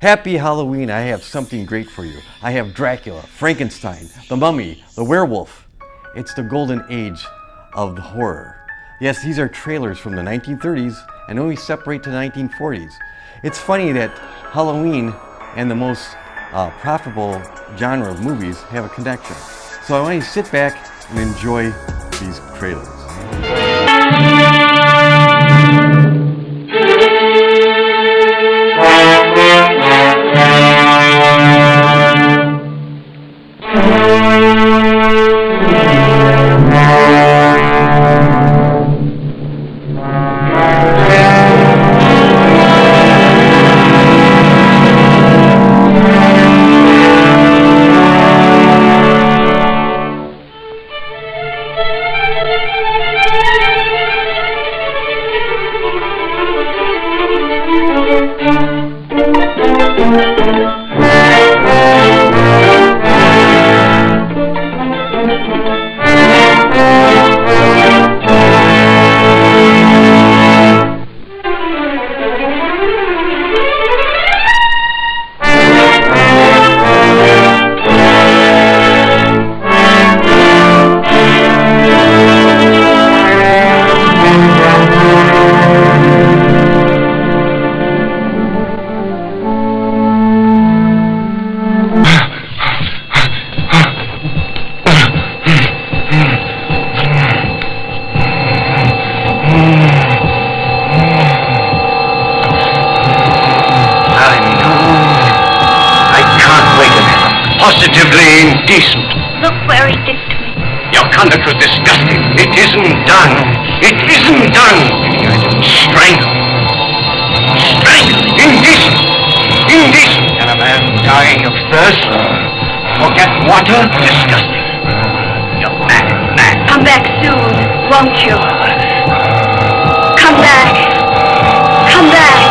Happy Halloween, I have something great for you. I have Dracula, Frankenstein, the Mummy, the Werewolf. It's the golden age of the horror. Yes, these are trailers from the 1930s and only separate to the 1940s. It's funny that Halloween and the most profitable genre of movies have a connection. So I want you to sit back and enjoy these trailers. Positively indecent. Look where he did to me. Your conduct was disgusting. It isn't done. It isn't done. Strangle. Strangle. Indecent. Indecent. And a man dying of thirst. Forget water. Disgusting. You're mad. Mad. Come back soon, won't you? Come back. Come back.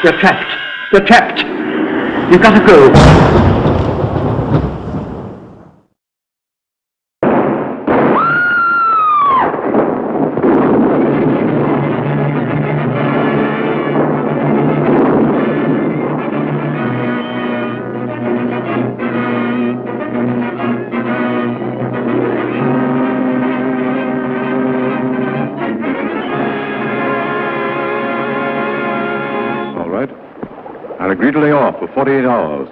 You're trapped. You're trapped. You've got to go. I agree to lay off for 48 hours.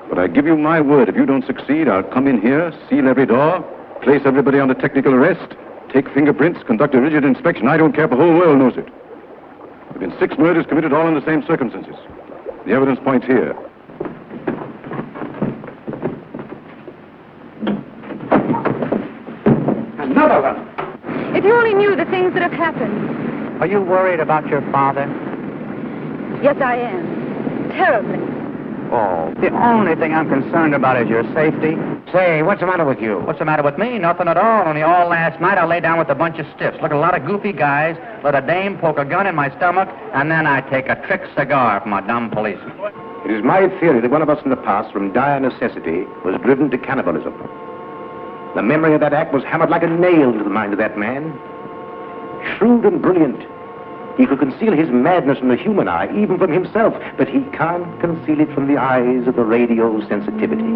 But I give you my word, if you don't succeed, I'll come in here, seal every door, place everybody under technical arrest, take fingerprints, conduct a rigid inspection. I don't care if the whole world knows it. There have been 6 murders committed all in the same circumstances. The evidence points here. Another one. If you only knew the things that have happened. Are you worried about your father? Yes, I am. Terribly. Oh, the only thing I'm concerned about is your safety. Say, what's the matter with you? What's the matter with me? Nothing at all. Only all last night I lay down with a bunch of stiffs. Look at a lot of goofy guys. Let a dame poke a gun in my stomach, and then I take a trick cigar from a dumb policeman. It is my theory that one of us in the past, from dire necessity, was driven to cannibalism. The memory of that act was hammered like a nail into the mind of that man. Shrewd and brilliant. He could conceal his madness from the human eye, even from himself, but he can't conceal it from the eyes of the radio sensitivity.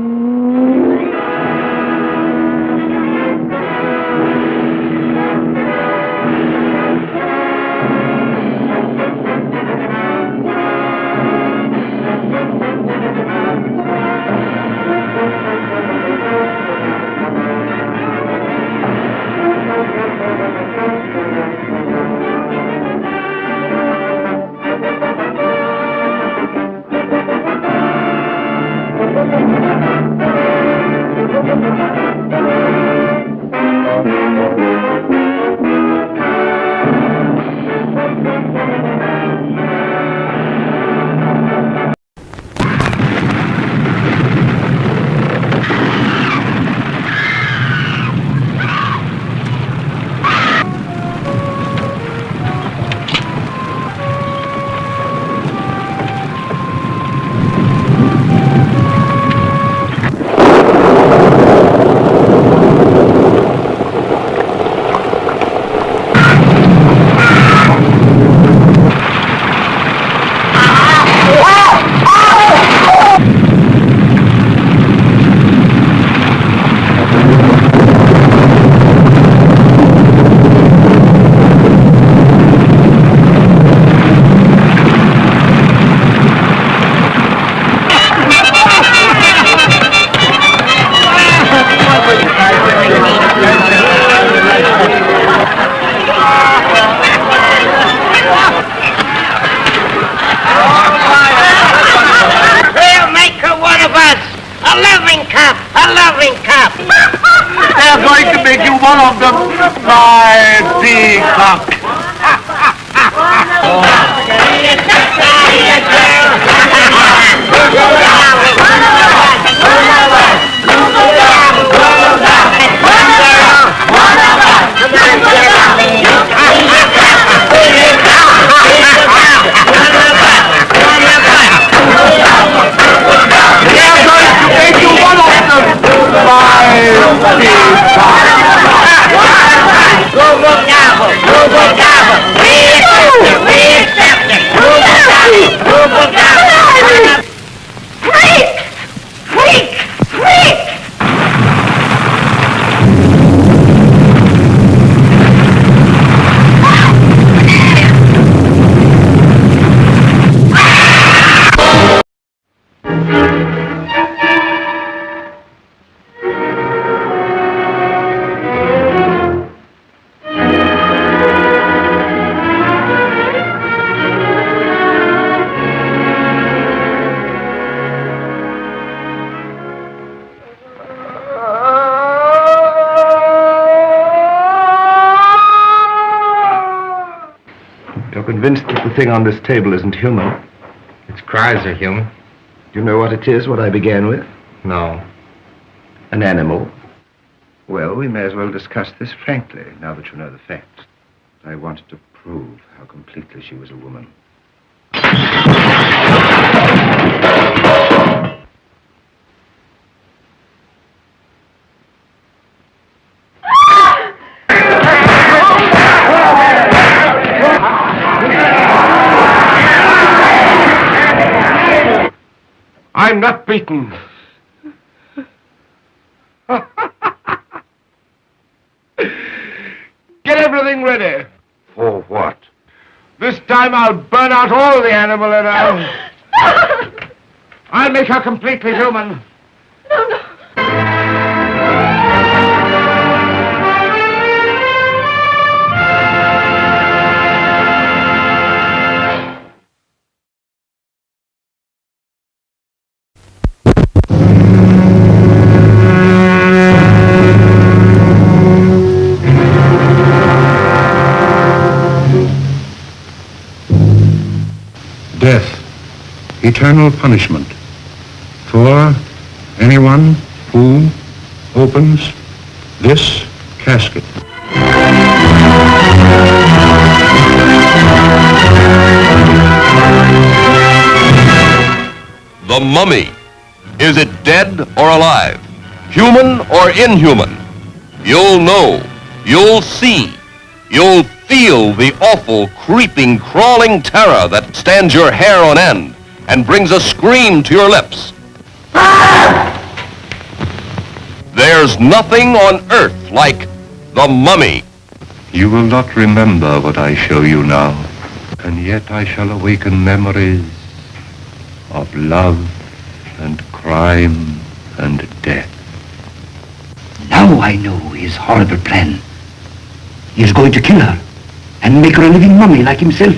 We'll make her one of us. A loving cup. A loving cup. They're going to make you one of them, my peacock. You're convinced that the thing on this table isn't human. Its cries are human. Do you know what it is, what I began with? No. An animal. Well, we may as well discuss this frankly, now that you know the facts. I wanted to prove how completely she was a woman. I'm not beaten. Get everything ready. For what? This time I'll burn out all the animal in her. I'll make her completely human. No, no. Death, eternal punishment for anyone who opens this casket. The mummy. Is it dead or alive? Human or inhuman? You'll know. You'll see. You'll feel the awful, creeping, crawling terror that stands your hair on end and brings a scream to your lips. There's nothing on earth like the mummy. You will not remember what I show you now, and yet I shall awaken memories of love and crime and death. Now I know his horrible plan. He is going to kill her and make her a living mummy like himself.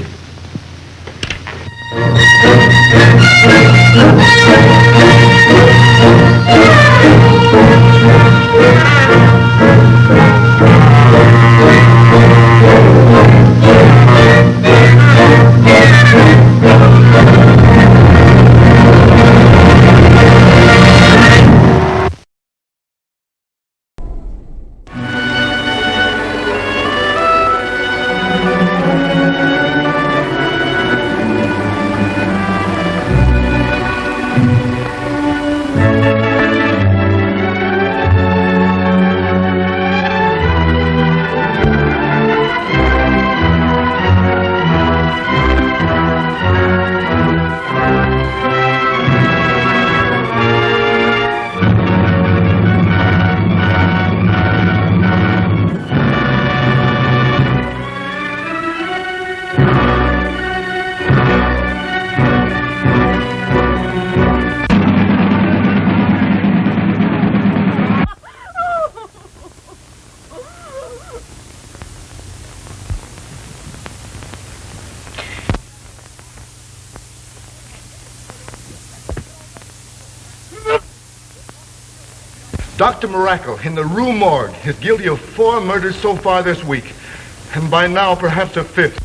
Dr. Miracle in the Rue Morgue is guilty of 4 murders so far this week, and by now perhaps a 5th.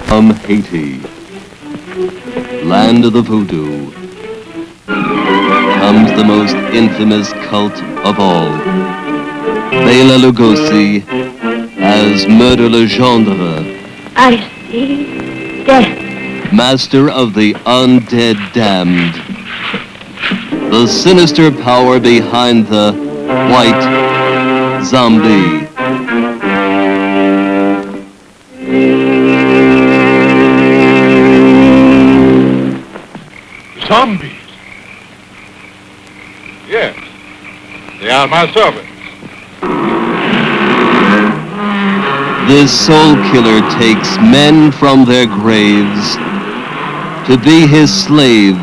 From Haiti, land of the voodoo, comes the most infamous cult of all, Bela Lugosi as Murder Legendre, I see death. master of the undead damned, the sinister power behind the White Zombie. Zombies? Yes, they are my servants. This soul killer takes men from their graves to be his slaves.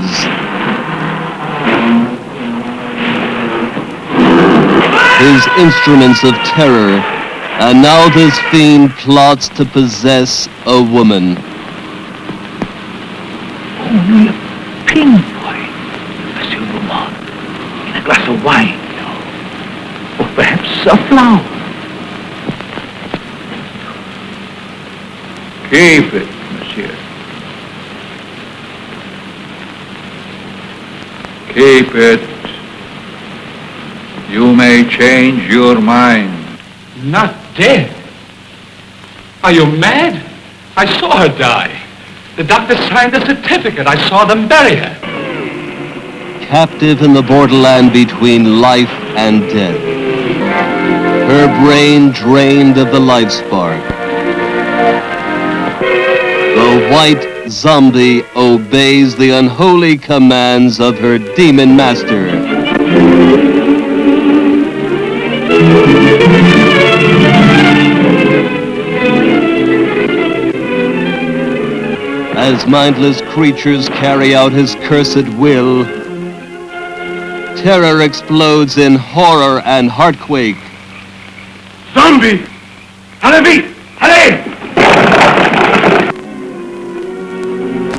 His instruments of terror, and now this fiend plots to possess a woman. Only a pin boy, Monsieur Beaumont, in a glass of wine, or perhaps a flower. Keep it, monsieur. Keep it. You may change your mind. Not dead? Are you mad? I saw her die. The doctor signed the certificate. I saw them bury her. captive in the borderland between life and death. Her brain drained of the life spark. The white zombie obeys the unholy commands of her demon master. As mindless creatures carry out his cursed will, terror explodes in horror and heartquake. Zombie! Allez, allez!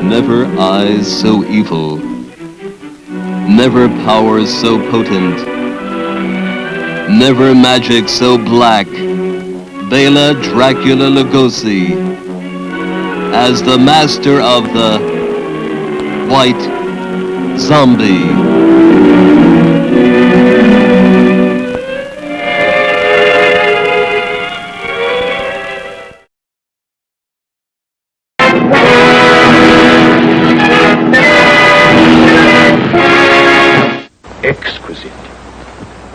Never eyes so evil, never powers so potent, never magic so black. Bela Dracula Lugosi, as the master of the White Zombie. Exquisite.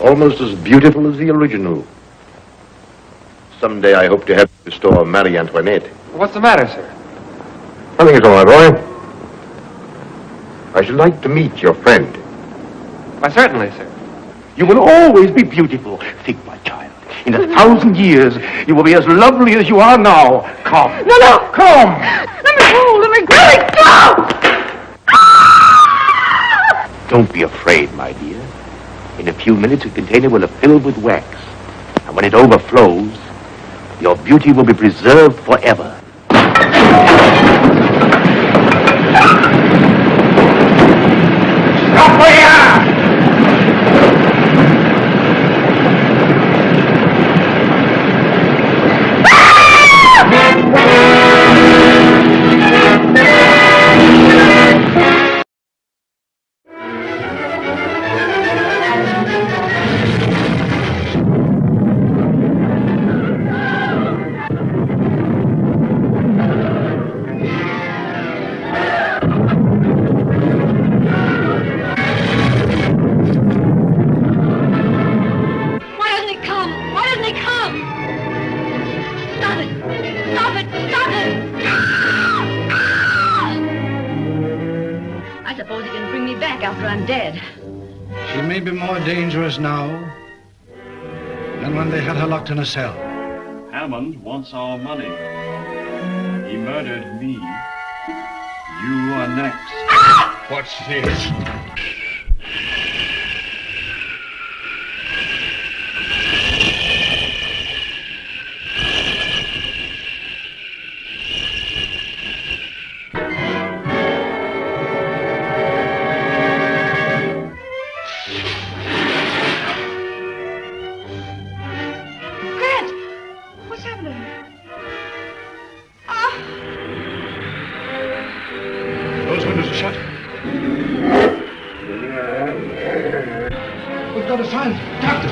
Almost as beautiful as the original. Someday I hope to have to restore Marie Antoinette. What's the matter, sir? Nothing at all, my boy. I should like to meet your friend. Why, certainly, sir. You will always be beautiful. Think, my child. In 1,000 years, you will be as lovely as you are now. Come. No! Come! Let me go! Let go! Don't be afraid, my dear. In a few minutes, the container will have filled with wax. And when it overflows, your beauty will be preserved forever. Stop where you are! After I'm dead. She may be more dangerous now than when they had her locked in a cell. Hammond wants our money. He murdered me. You are next. What's this? Those windows are shut. We've got a sign. Doctor!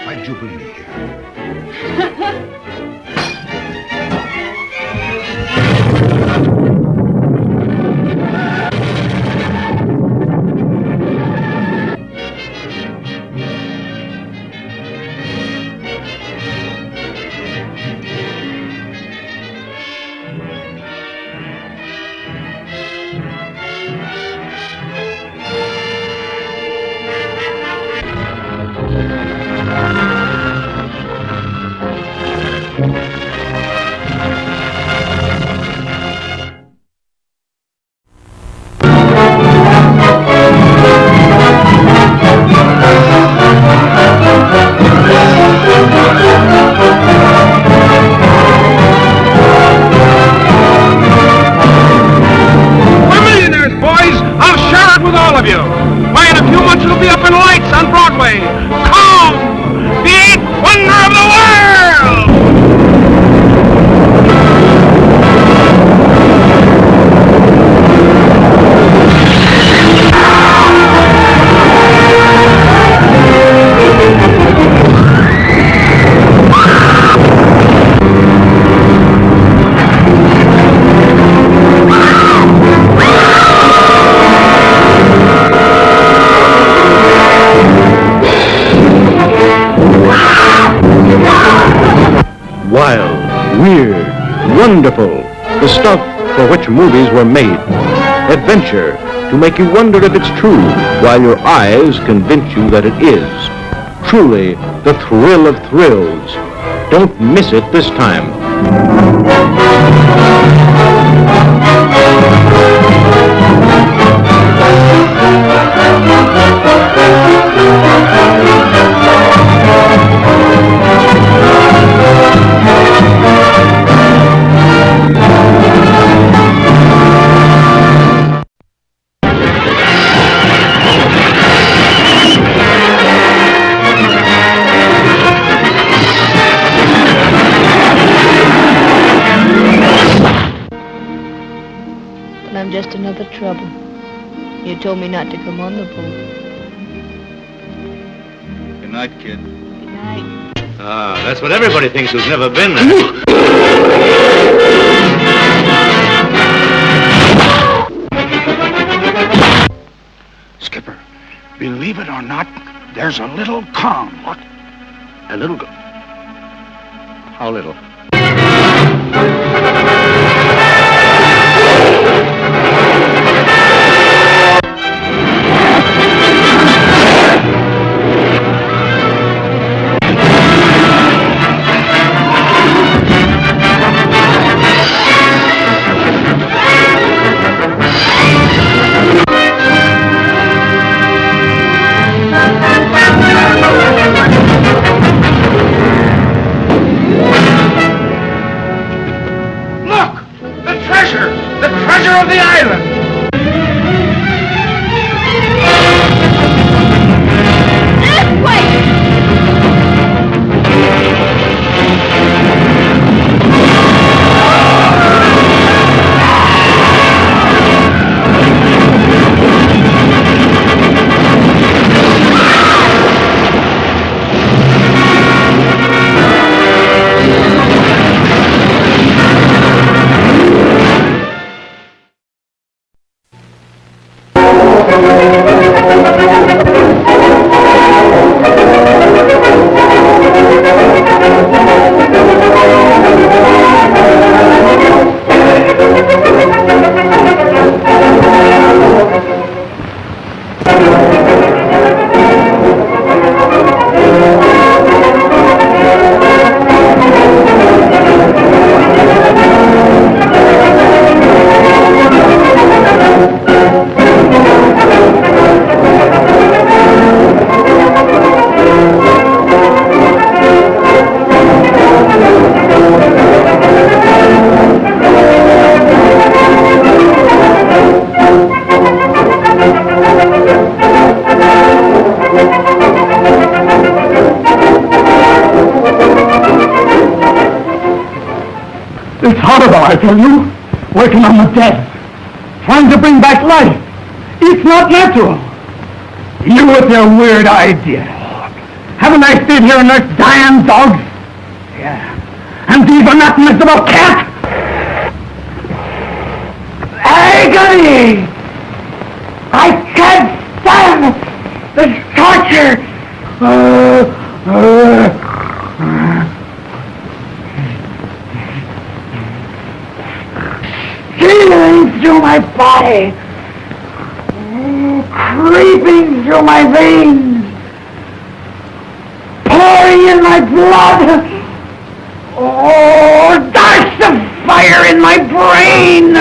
Why'd you bring me here? weird, wonderful, the stuff for which movies were made. Adventure, to make you wonder if it's true, while your eyes convince you that it is. Truly, the thrill of thrills. Don't miss it this time. I'm just another trouble. You told me not to come on the boat. Good night, kid. Good night. Ah, that's what everybody thinks who's never been there. Skipper, believe it or not, there's a little calm. What? A little... How little? Of the island! This way! It's horrible, I tell you. Working on the dead. Trying to bring back life. It's not natural. You with your weird ideas. Haven't I stayed here and nursed dying dogs? Yeah. And these are not miserable cats! Agony! I can't stand this torture! Stealing through my body, creeping through my veins, pouring in my blood. Oh, darts of fire in my brain.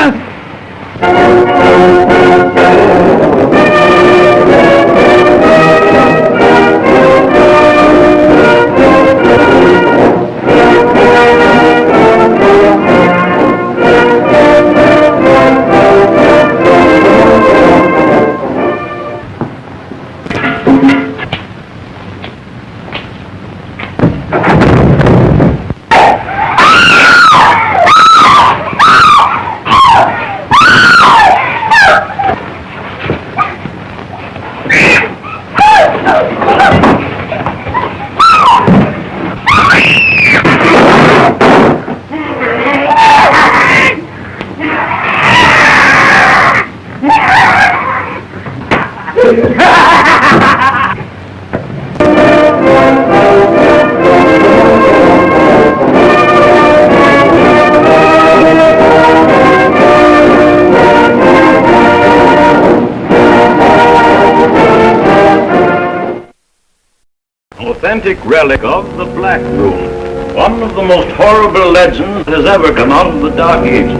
authentic relic of the Black Room. One of the most horrible legends that has ever come out of the Dark Ages.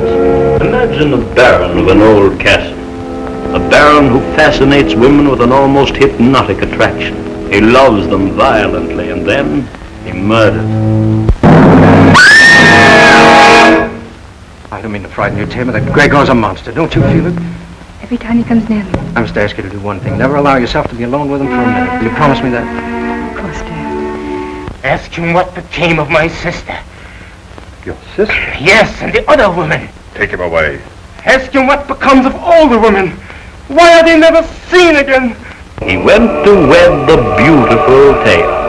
Imagine a baron of an old castle. A baron who fascinates women with an almost hypnotic attraction. He loves them violently and then he murders. I don't mean to frighten you, Tim, but that Gregor's a monster. Don't you feel it? Every time he comes near me. I must ask you to do one thing. Never allow yourself to be alone with him for a minute. Will you promise me that? Of course, dear. Ask him what became of my sister. Your sister? Yes, and the other woman. Take him away. Ask him what becomes of all the women. Why are they never seen again? He went to wed the beautiful Taylor.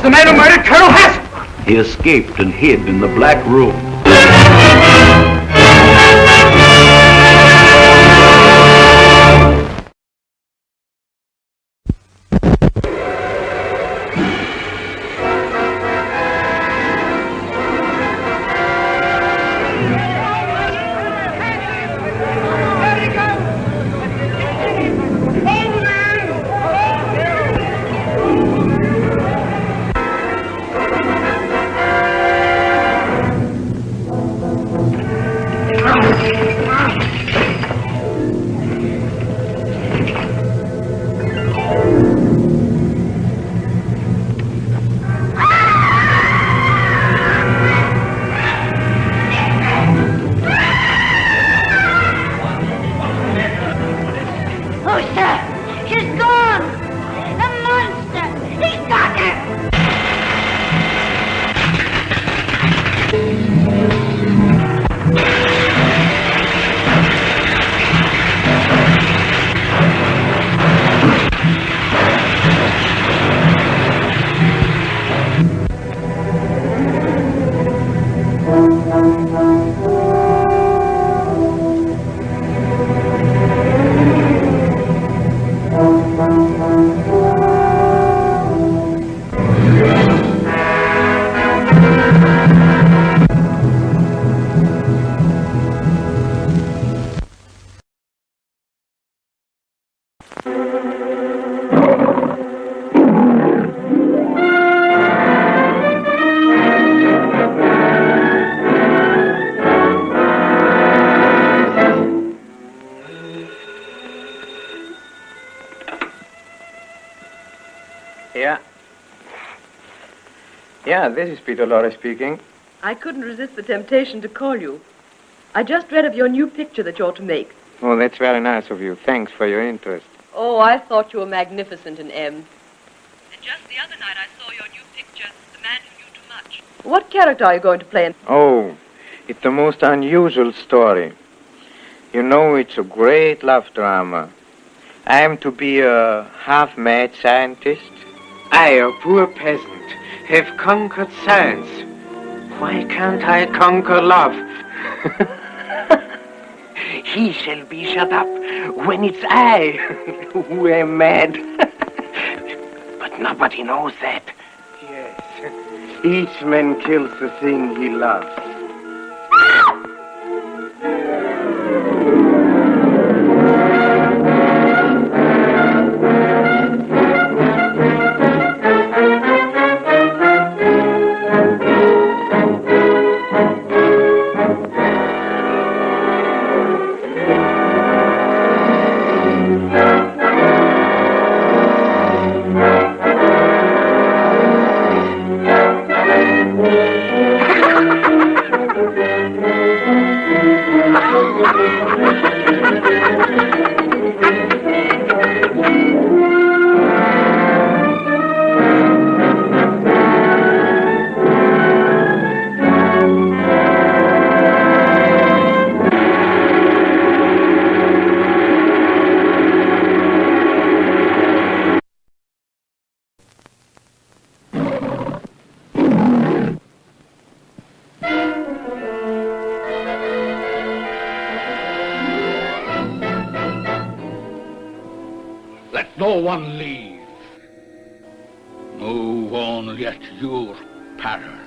The man who murdered Colonel Haskell. He escaped and hid in the Black Room. Yeah, this is Peter Lorre speaking. I couldn't resist the temptation to call you. I just read of your new picture that you're to make. Oh, that's very nice of you. Thanks for your interest. Oh, I thought you were magnificent in M. And just the other night I saw your new picture, The Man Who Knew Too Much. What character are you going to play in? Oh, it's the most unusual story. You know, it's a great love drama. I am to be a half-mad scientist. I, a poor peasant, have conquered science. Why can't I conquer love? He shall be shut up when it's I who am mad. But nobody knows that. Yes, each man kills the thing he loves. No one leave. No one let your power.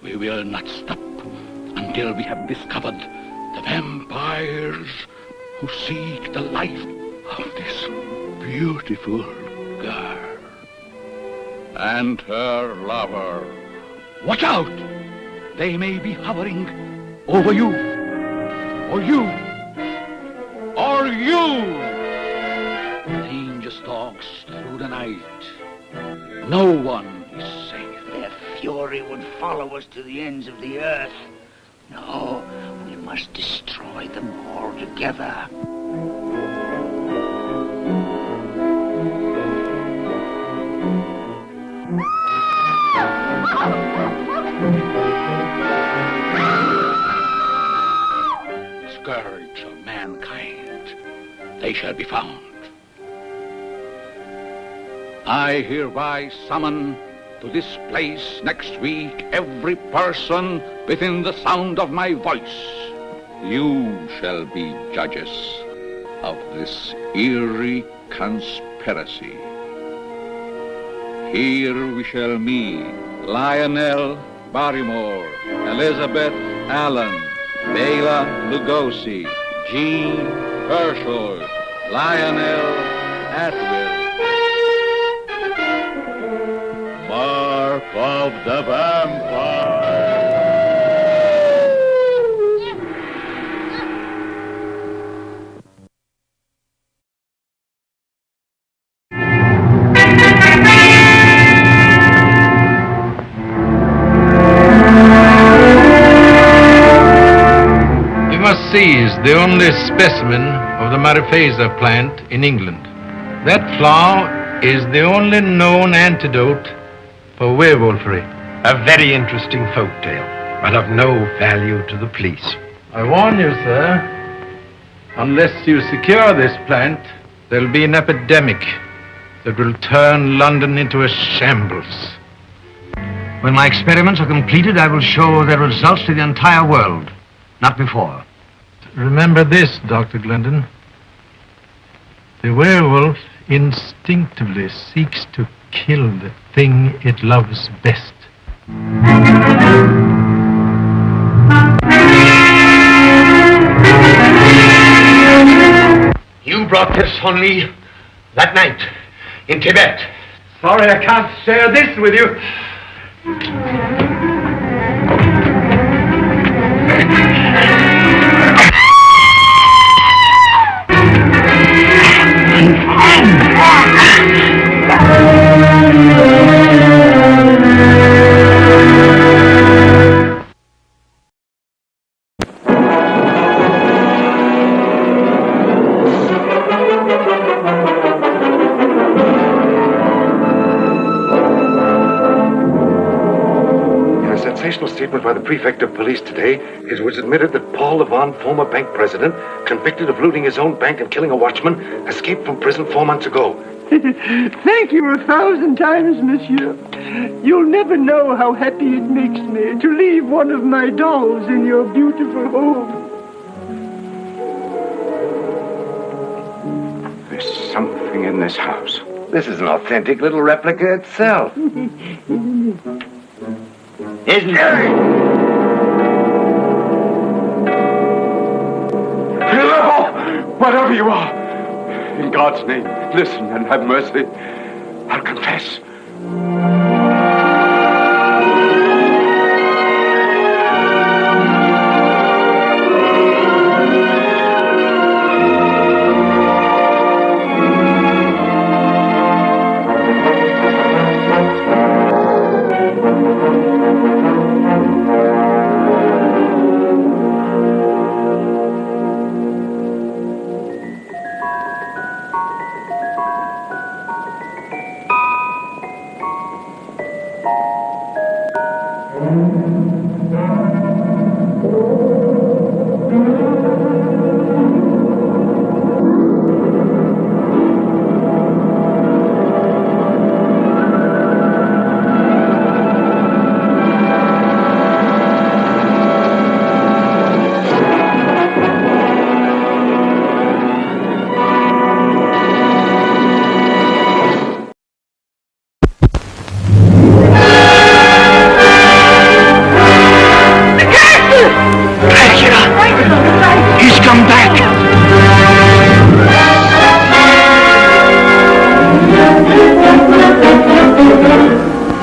We will not stop until we have discovered the vampires who seek the life of this beautiful girl and her lover. Watch out! They may be hovering over you, or you, or you! Danger stalks through the night. No one is safe. Their fury would follow us to the ends of the earth. No, we must destroy them altogether. Scourge of mankind, they shall be found. I hereby summon to this place next week every person within the sound of my voice. You shall be judges of this eerie conspiracy. Here we shall meet Lionel Barrymore, Elizabeth Allen, Bela Lugosi, Jean Herschel, Lionel Atwill. Mark of the Vampire. We must seize the only specimen of the Mariposa plant in England. That flower is the only known antidote for werewolfery. A very interesting folk tale, but of no value to the police. I warn you, sir, unless you secure this plant, there'll be an epidemic that will turn London into a shambles. When my experiments are completed, I will show their results to the entire world. Not before. Remember this, Dr. Glendon. The werewolf instinctively seeks to kill the thing it loves best. You brought this on me that night in Tibet. Sorry I can't share this with you. Statement by the prefect of police today, it was admitted that Paul Levon, former bank president, convicted of looting his own bank and killing a watchman, escaped from prison 4 months ago. Thank you 1,000 times, monsieur. You'll never know how happy it makes me to leave one of my dolls in your beautiful home. There's something in this house. This is an authentic little replica itself. Isn't it? Hello! Whatever you are, in God's name, listen and have mercy. I'll confess.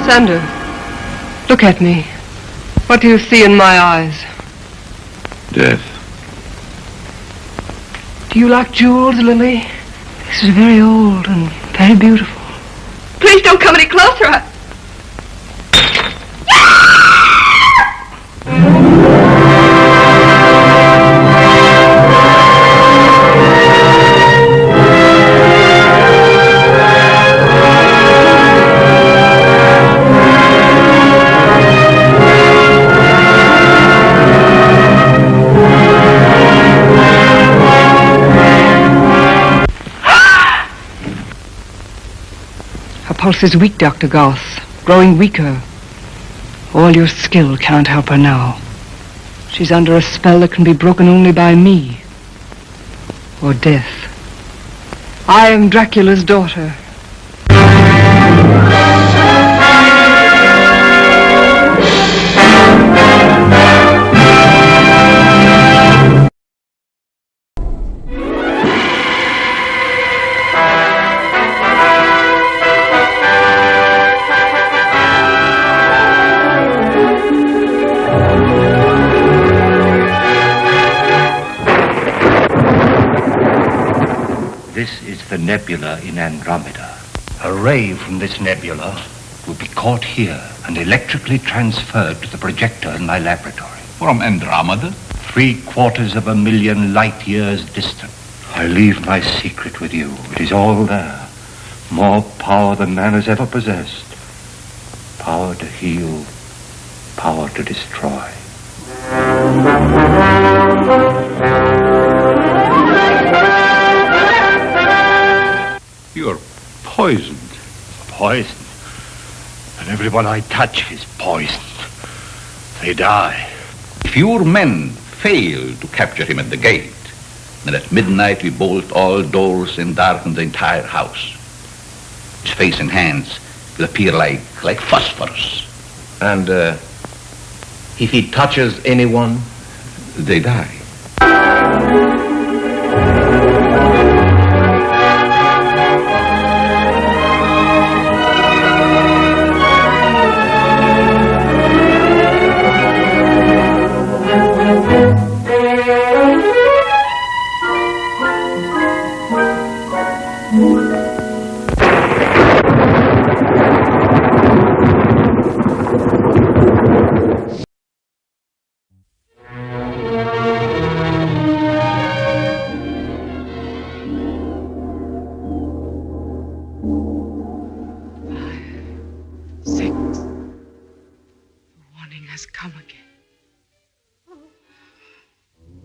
Lysander, look at me. What do you see in my eyes? Death. Do you like jewels, Lily? This is very old and very beautiful. Please don't come any closer. Her pulse is weak, Dr. Goss. Growing weaker. All your skill can't help her now. She's under a spell that can be broken only by me. Or death. I am Dracula's daughter. This is the nebula in Andromeda. A ray from this nebula will be caught here and electrically transferred to the projector in my laboratory. From Andromeda? 750,000 light years distant. I leave my secret with you. It is all there. More power than man has ever possessed. Power to heal, power to destroy. You're poisoned. Poisoned? And everyone I touch is poisoned. They die. If your men fail to capture him at the gate, then at midnight we bolt all doors and darken the entire house. His face and hands will appear like phosphorus. And, if he touches anyone, they die.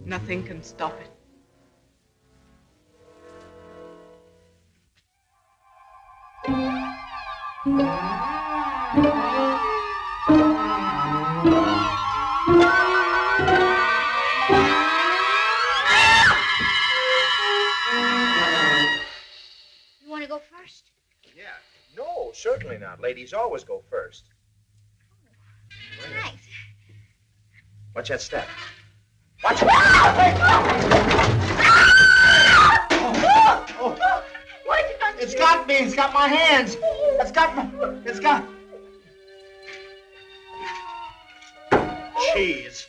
Nothing can stop it. You want to go first? Yeah. No, certainly not. Ladies always go first. Thanks. Watch that step. Watch it! It's got me. It's got my hands. It's got. Jeez.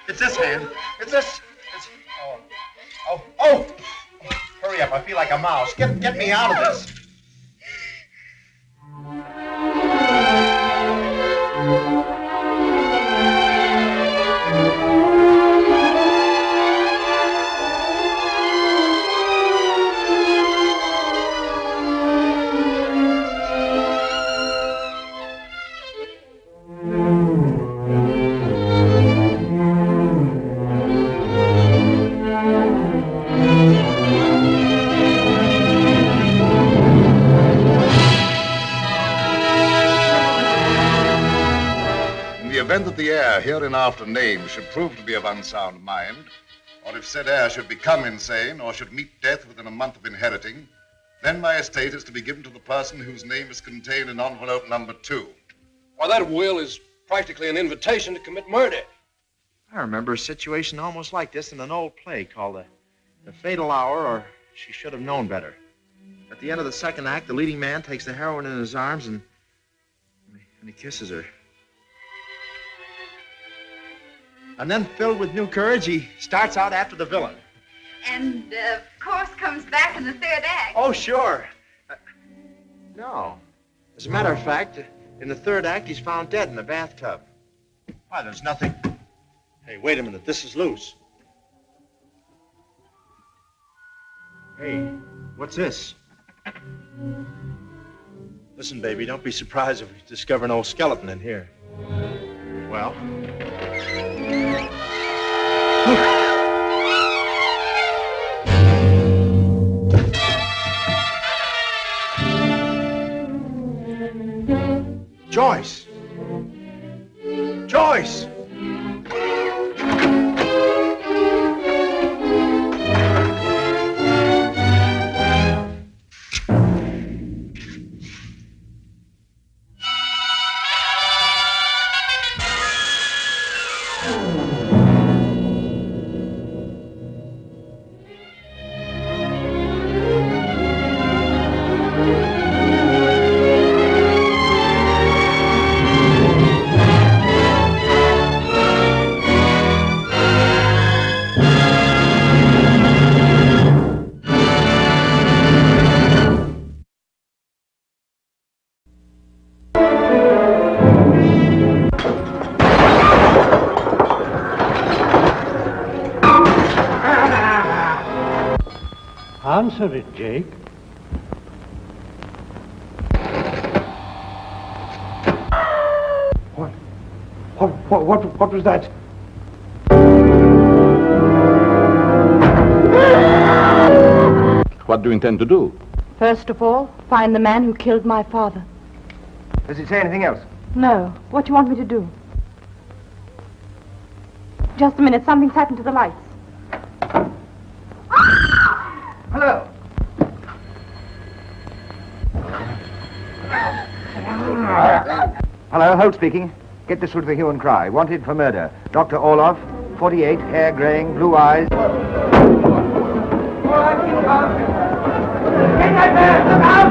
It's this hand. It's this. Oh. Hurry up. I feel like a mouse. Get me out of this. That the heir hereinafter named should prove to be of unsound mind, or if said heir should become insane or should meet death within a month of inheriting, then my estate is to be given to the person whose name is contained in envelope number 2. Well, that will is practically an invitation to commit murder. I remember a situation almost like this in an old play called The Fatal Hour, or She Should Have Known Better. At the end of the second act, the leading man takes the heroine in his arms and And he kisses her. And then, filled with new courage, he starts out after the villain. And, of course, comes back in the third act. Oh, sure. No. As a matter of fact, in the third act, he's found dead in a bathtub. Why, there's nothing. Hey, wait a minute. This is loose. Hey, what's this? Listen, baby, don't be surprised if we discover an old skeleton in here. Well? Joyce! Joyce! Answer it, Jake. What was that? What do you intend to do? First of all, find the man who killed my father. Does it say anything else? No. What do you want me to do? Just a minute. Something's happened to the lights. Hello. Hello, Holt speaking. Get this through to the hue and cry. Wanted for murder. Dr. Orloff, 48, hair graying, blue eyes. Get that man! Look out!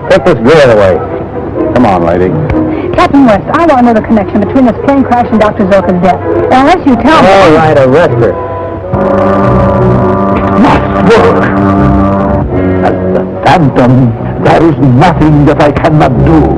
Take this gear away. Come on, lady. Captain West, I want to know the connection between this plane crash and Dr. Zorka's death. Unless you tell me... All right, arrest her. Must work. As the Phantom, there is nothing that I cannot do.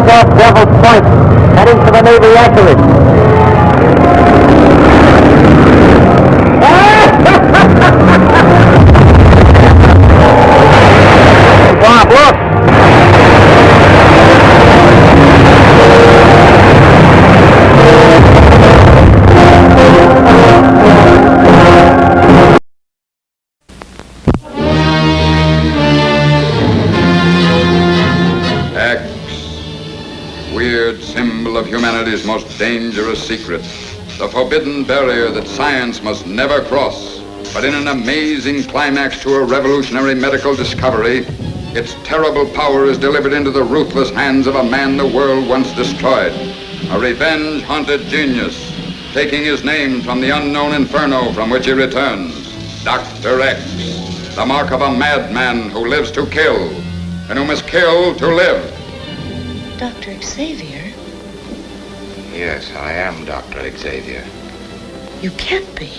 Off Devil's Point, heading to the Navy anchorage. Bob, look! symbol of humanity's most dangerous secret, the forbidden barrier that science must never cross. But in an amazing climax to a revolutionary medical discovery, its terrible power is delivered into the ruthless hands of a man the world once destroyed, a revenge-hunted genius, taking his name from the unknown inferno from which he returns, Dr. X, the mark of a madman who lives to kill, and who must kill to live. Dr. Xavier? Yes, I am Dr. Xavier. You can't be.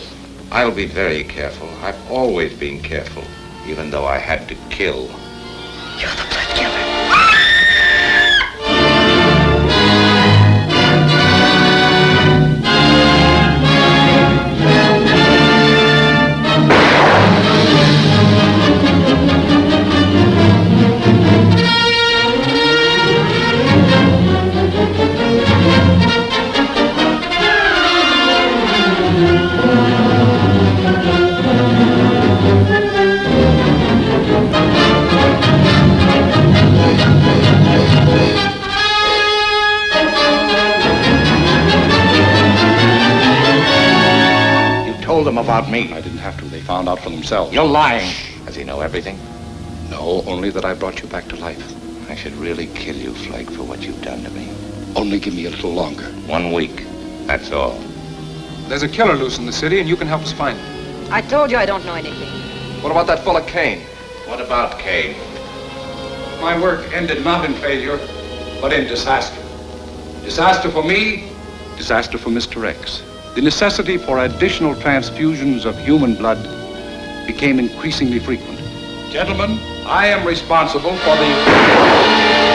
I'll be very careful. I've always been careful, even though I had to kill. You're the blood killer. Told them about me. I didn't have to. They found out for themselves. You're lying. Does he know everything? No, only that I brought you back to life. I should really kill you, Flake, for what you've done to me. Only give me a little longer. 1 week. That's all. There's a killer loose in the city, and you can help us find him. I told you I don't know anything. What about that fella Kane? What about Kane? My work ended not in failure, but in disaster. Disaster for me, disaster for Mr. X. The necessity for additional transfusions of human blood became increasingly frequent. Gentlemen, I am responsible for the...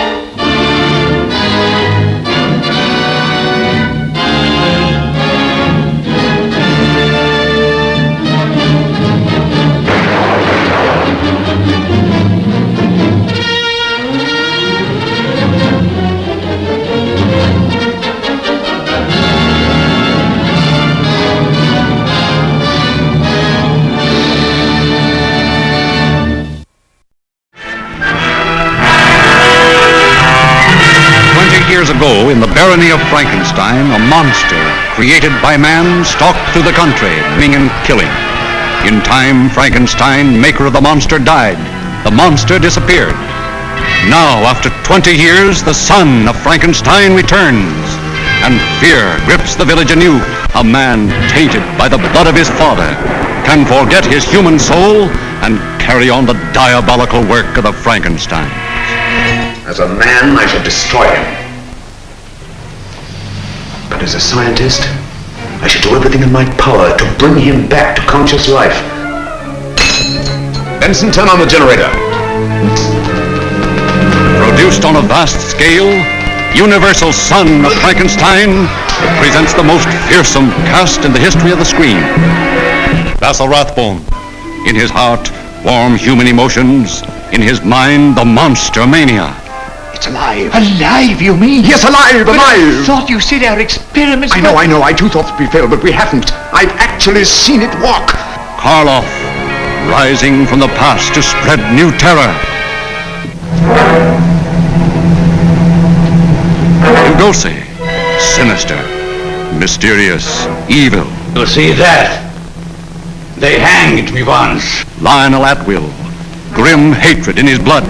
Years ago, in the barony of Frankenstein, a monster created by man stalked through the country, maiming and killing. In time, Frankenstein, maker of the monster, died. The monster disappeared. Now, after 20 years, the son of Frankenstein returns, and fear grips the village anew. A man tainted by the blood of his father can forget his human soul and carry on the diabolical work of the Frankenstein. As a man, I should destroy him. But as a scientist, I should do everything in my power to bring him back to conscious life. Benson, turn on the generator. Produced on a vast scale, Universal's son of Frankenstein presents the most fearsome cast in the history of the screen. Basil Rathbone. In his heart, warm human emotions. In his mind, the monster mania. It's alive. Alive, you mean? Yes, alive, But alive. I thought you said our experiments I know. I too thought we failed, but we haven't. I've actually seen it walk. Karloff, rising from the past to spread new terror. Lugosi, sinister, mysterious, evil. You see that? They hanged me once. Lionel Atwill, grim hatred in his blood.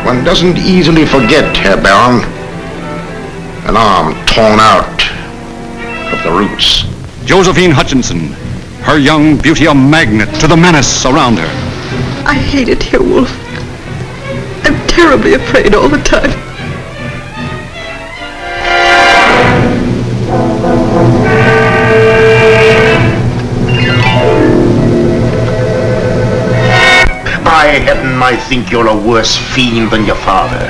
One doesn't easily forget, Herr Baron. An arm torn out of the roots. Josephine Hutchinson, her young beauty a magnet to the menace around her. I hate it here, Wolf. I'm terribly afraid all the time. By heaven, I think you're a worse fiend than your father.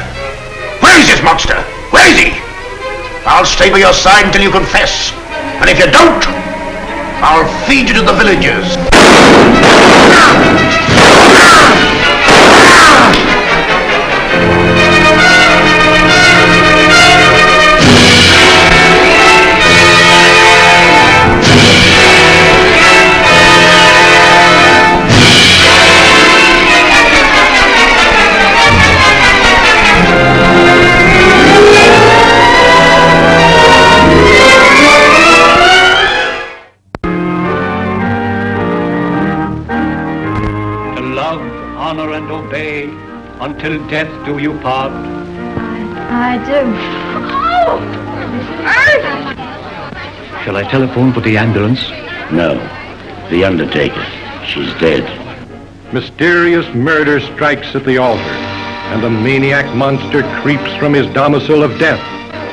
Where is this monster? Where is he? I'll stay by your side until you confess. And if you don't, I'll feed you to the villagers. Until death do you part. I do. Shall I telephone for the ambulance? No. The undertaker. She's dead. Mysterious murder strikes at the altar, and the maniac monster creeps from his domicile of death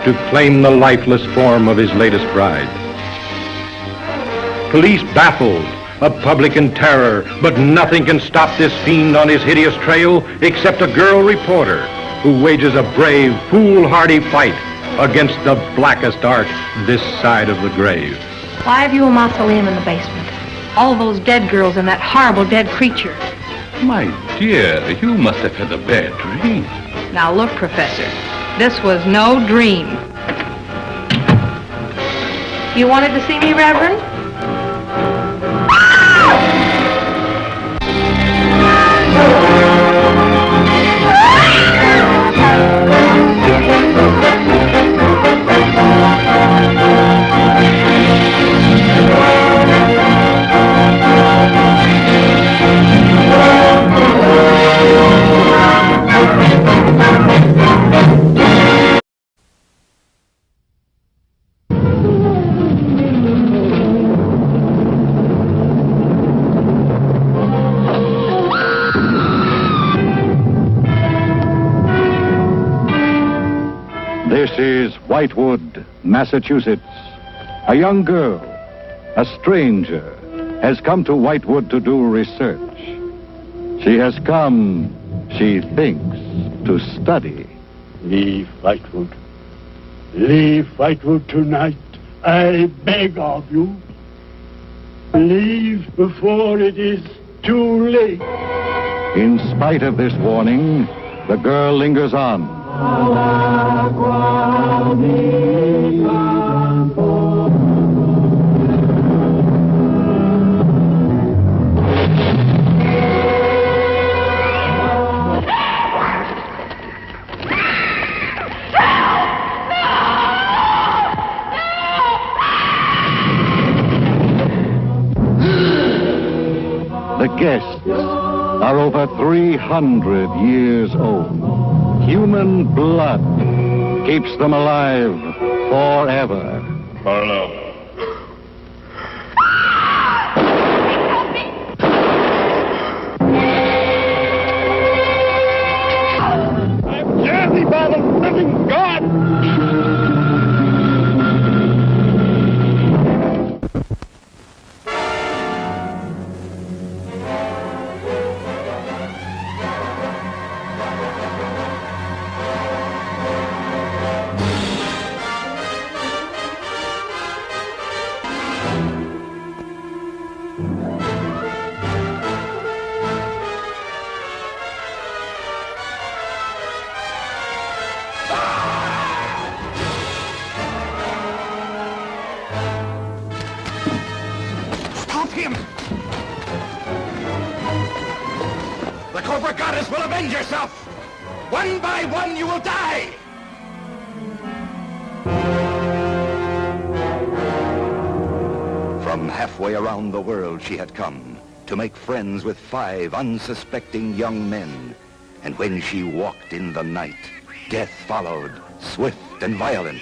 to claim the lifeless form of his latest bride. Police baffled, a public in terror, but nothing can stop this fiend on his hideous trail except a girl reporter who wages a brave, foolhardy fight against the blackest art this side of the grave. Why have you a mausoleum in the basement? All those dead girls and that horrible dead creature. My dear, you must have had a bad dream. Now look, Professor, this was no dream. You wanted to see me, Reverend? This is Whitewood, Massachusetts. A young girl, a stranger, has come to Whitewood to do research. She has come, she thinks, to study. Leave Whitewood. Leave Whitewood tonight. I beg of you. Leave before it is too late. In spite of this warning, the girl lingers on. The guests are over 300 years old. Human blood keeps them alive forever. Marlowe. I dare thee by the living God! Stop him! The Cobra Goddess will avenge herself! One by one you will die! From halfway around the world she had come to make friends with 5 unsuspecting young men. And when she walked in the night, death followed, swift and violent.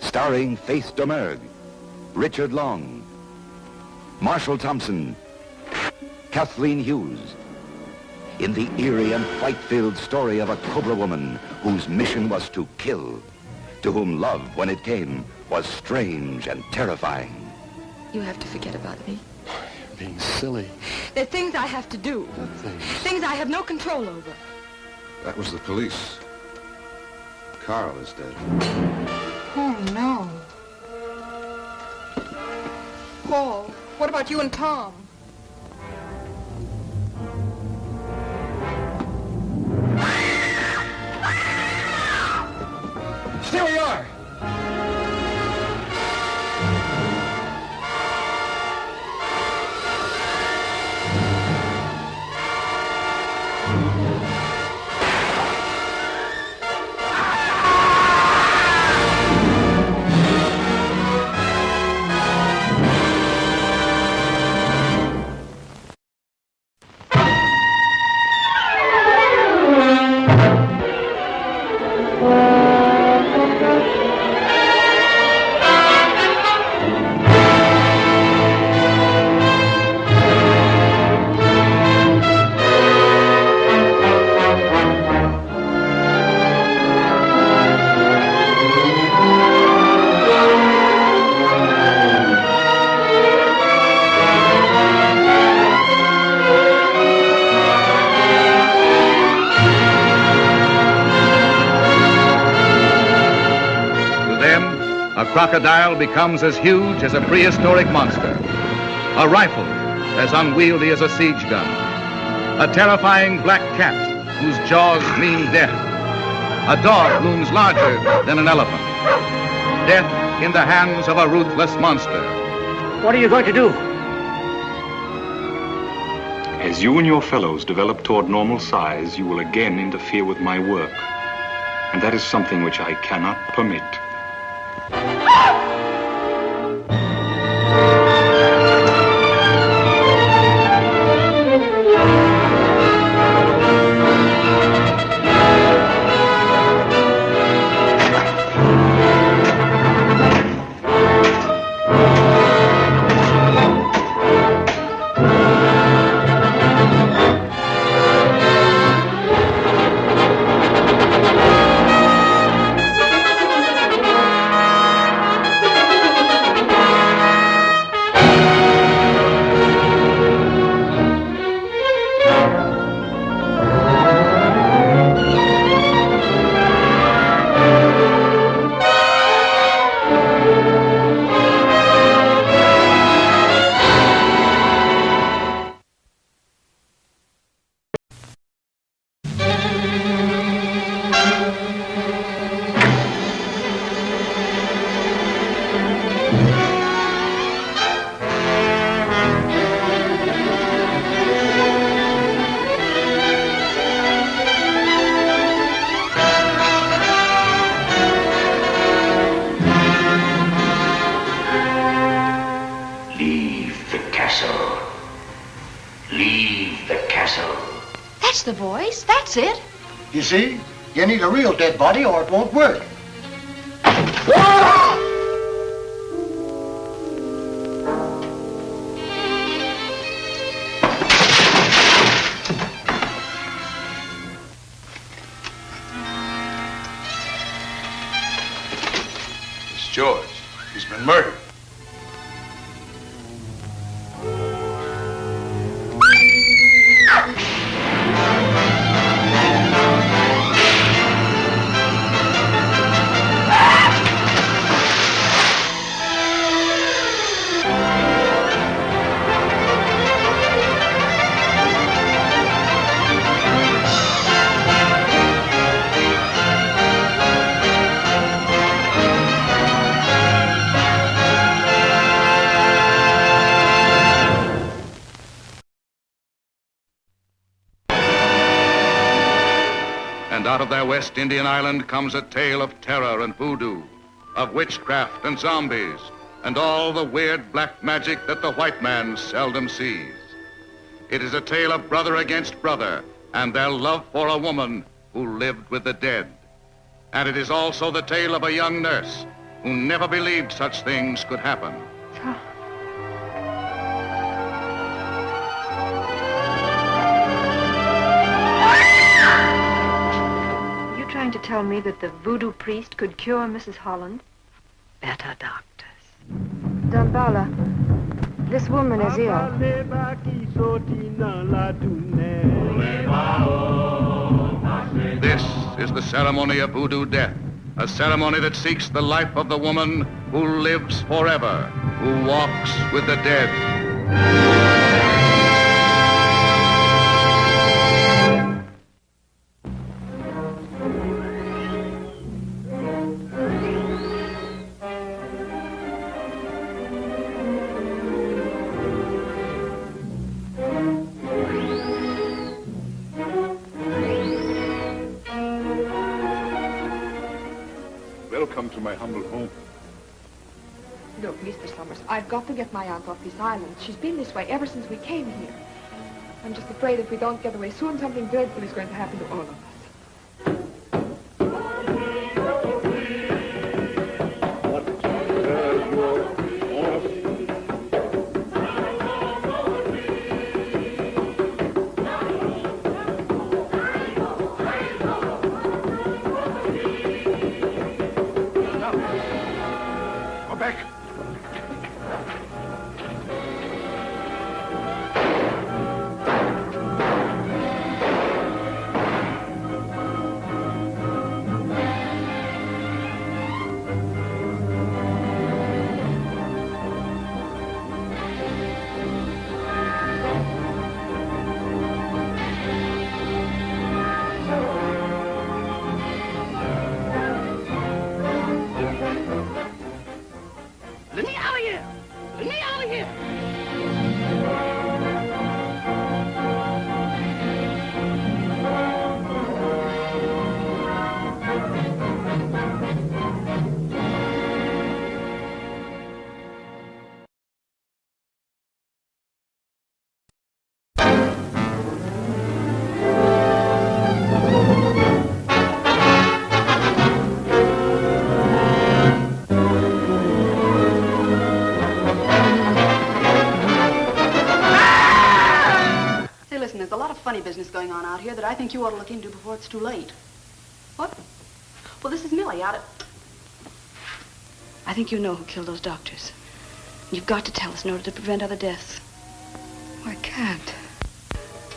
Starring Faith Domergue, Richard Long, Marshall Thompson, Kathleen Hughes, in the eerie and fight-filled story of a Cobra woman whose mission was to kill, to whom love, when it came, was strange and terrifying. You have to forget about me. You're being silly. There are things I have to do. Things I have no control over. That was the police. Carl is dead. Oh, no. Paul, what about you and Tom? Stay where you are! crocodile becomes as huge as a prehistoric monster. A rifle as unwieldy as a siege gun. A terrifying black cat whose jaws mean death. A dog looms larger than an elephant. Death in the hands of a ruthless monster. What are you going to do? As you and your fellows develop toward normal size, you will again interfere with my work. And that is something which I cannot permit. The voice, that's it. You see, you need a real dead body or it won't work. It's George. He's been murdered. And out of their West Indian island comes a tale of terror and voodoo, of witchcraft and zombies, and all the weird black magic that the white man seldom sees. It is a tale of brother against brother and their love for a woman who lived with the dead. And it is also the tale of a young nurse who never believed such things could happen. Trying to tell me that the voodoo priest could cure Mrs. Holland? Better doctors. Dambala, this woman is ill. This is the ceremony of voodoo death, a ceremony that seeks the life of the woman who lives forever, who walks with the dead. Welcome to my humble home. Look, Mr. Summers, I've got to get my aunt off this island. She's been this way ever since we came here. I'm just afraid if we don't get away soon, something dreadful is going to happen to all of us. a lot of funny business going on out here that I think you ought to look into before it's too late. What? Well, this is Millie out at... I think you know who killed those doctors. You've got to tell us in order to prevent other deaths. I can't.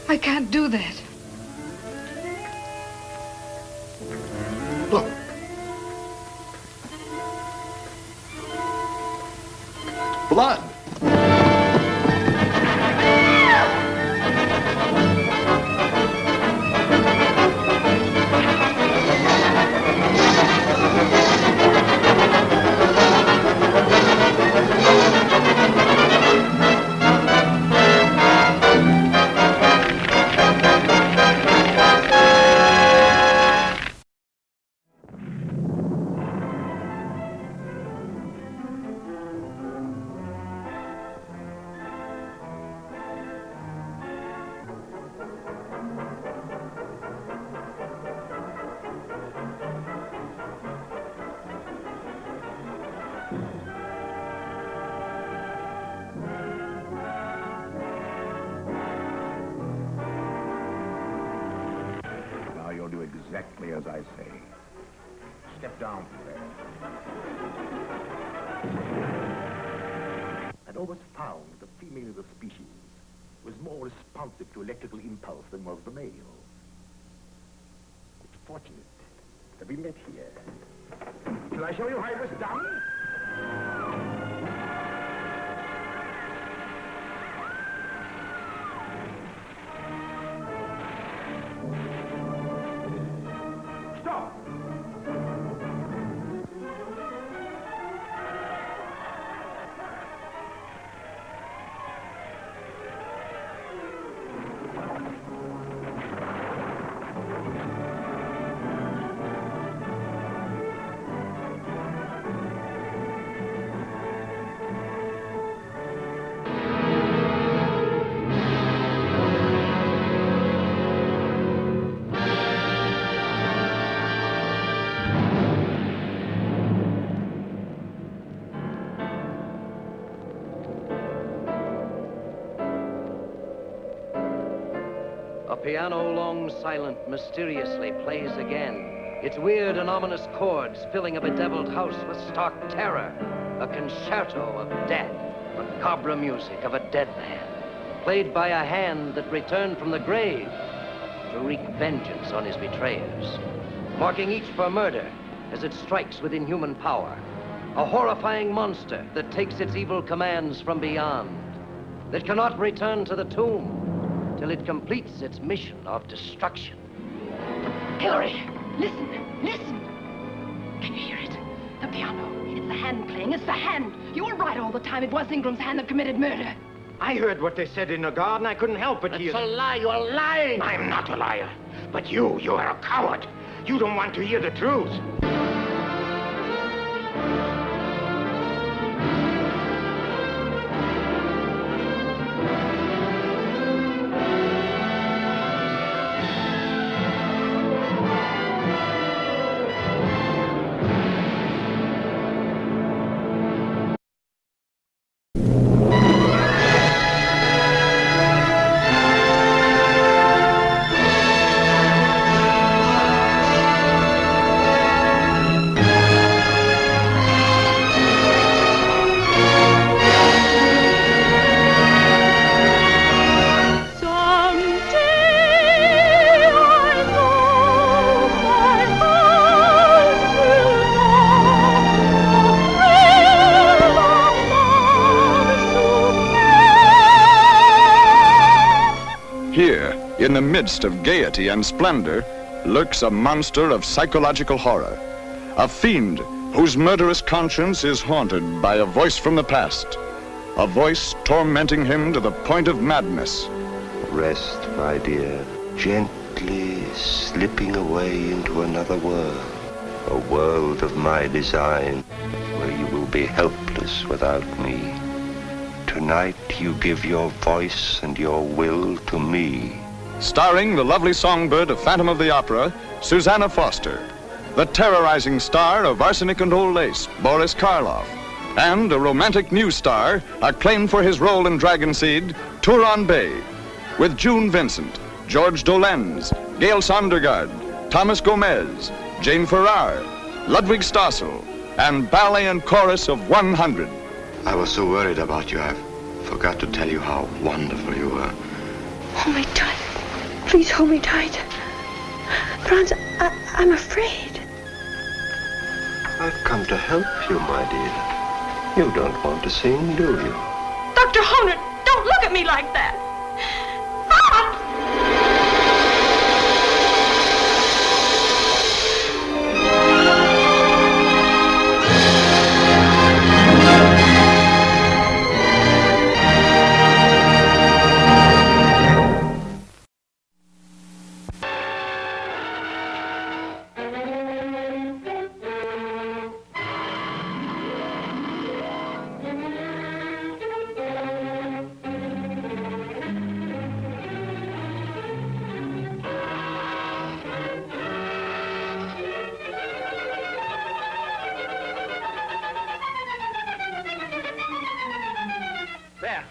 I can't do that. Look. Blood. Now you'll do exactly as I say. Step down from there. I'd always found the female of the species was more responsive to electrical impulse than was the male. It's fortunate that we met here. Shall I show you how it was done? Stop! A piano long silent mysteriously plays again, its weird and ominous chords filling a bedeviled house with stark terror. A concerto of death, macabre music of a dead man, played by a hand that returned from the grave to wreak vengeance on his betrayers, marking each for murder as it strikes with inhuman power. A horrifying monster that takes its evil commands from beyond, that cannot return to the tomb till it completes its mission of destruction. Hillary, listen, listen. Can you hear it? The piano. It's the hand playing. It's the hand. You were right all the time. It was Ingram's hand that committed murder. I heard what they said in the garden. I couldn't help but hear. It's a lie. You're lying. I'm not a liar. But you are a coward. You don't want to hear the truth. In the midst of gaiety and splendor lurks a monster of psychological horror, a fiend whose murderous conscience is haunted by a voice from the past, a voice tormenting him to the point of madness. Rest, my dear, gently slipping away into another world, a world of my design, where you will be helpless without me. Tonight you give your voice and your will to me. Starring the lovely songbird of Phantom of the Opera, Susanna Foster, the terrorizing star of Arsenic and Old Lace, Boris Karloff, and a romantic new star acclaimed for his role in Dragon Seed, Turan Bey, with June Vincent, George Dolenz, Gail Sondergaard, Thomas Gomez, Jane Farrar, Ludwig Stossel, and ballet and chorus of 100. I was so worried about you, I forgot to tell you how wonderful you were. Hold me tight. Please hold me tight. Franz, I'm afraid. I've come to help you, my dear. You don't want to sing, do you? Dr. Honer, don't look at me like that. Franz!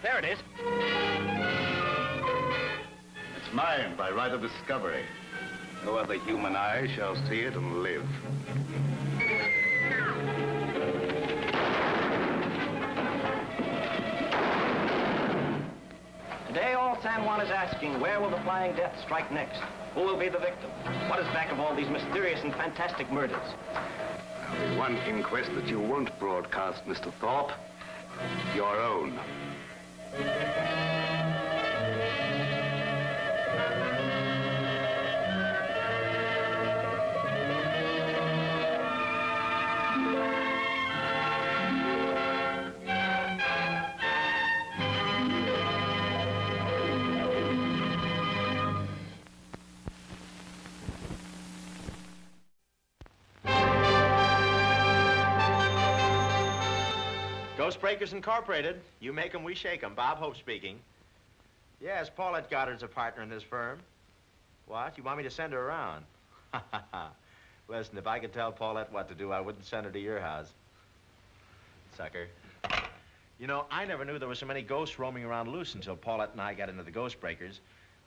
There it is. It's mine by right of discovery. No other human eye shall see it and live. Today, all San Juan is asking, where will the Flying Death strike next? Who will be the victim? What is back of all these mysterious and fantastic murders? There's one inquest that you won't broadcast, Mr. Thorpe. Your own. Ghostbreakers Incorporated. You make 'em, we shake 'em. Bob Hope speaking. Yes, Paulette Goddard's a partner in this firm. What? You want me to send her around? Listen, if I could tell Paulette what to do, I wouldn't send her to your house. Sucker. You know, I never knew there were so many ghosts roaming around loose until Paulette and I got into the Ghostbreakers.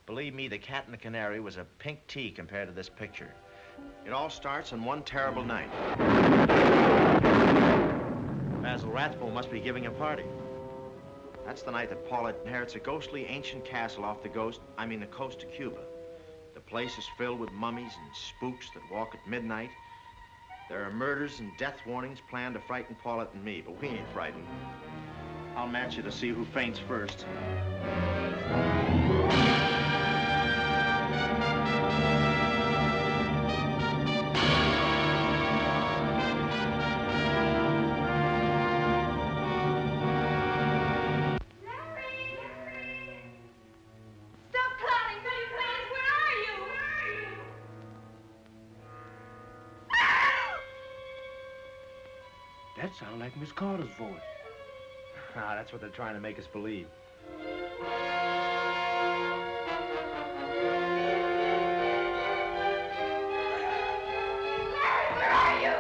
Believe me, the Cat and the Canary was a pink tea compared to this picture. It all starts on one terrible night. Basil Rathbone must be giving a party. That's the night that Paulette inherits a ghostly ancient castle off the coast of Cuba. The place is filled with mummies and spooks that walk at midnight. There are murders and death warnings planned to frighten Paulette and me, but we ain't frightened. I'll match you to see who faints first. That sounds like Miss Carter's voice. Ah, that's what they're trying to make us believe. Where are you?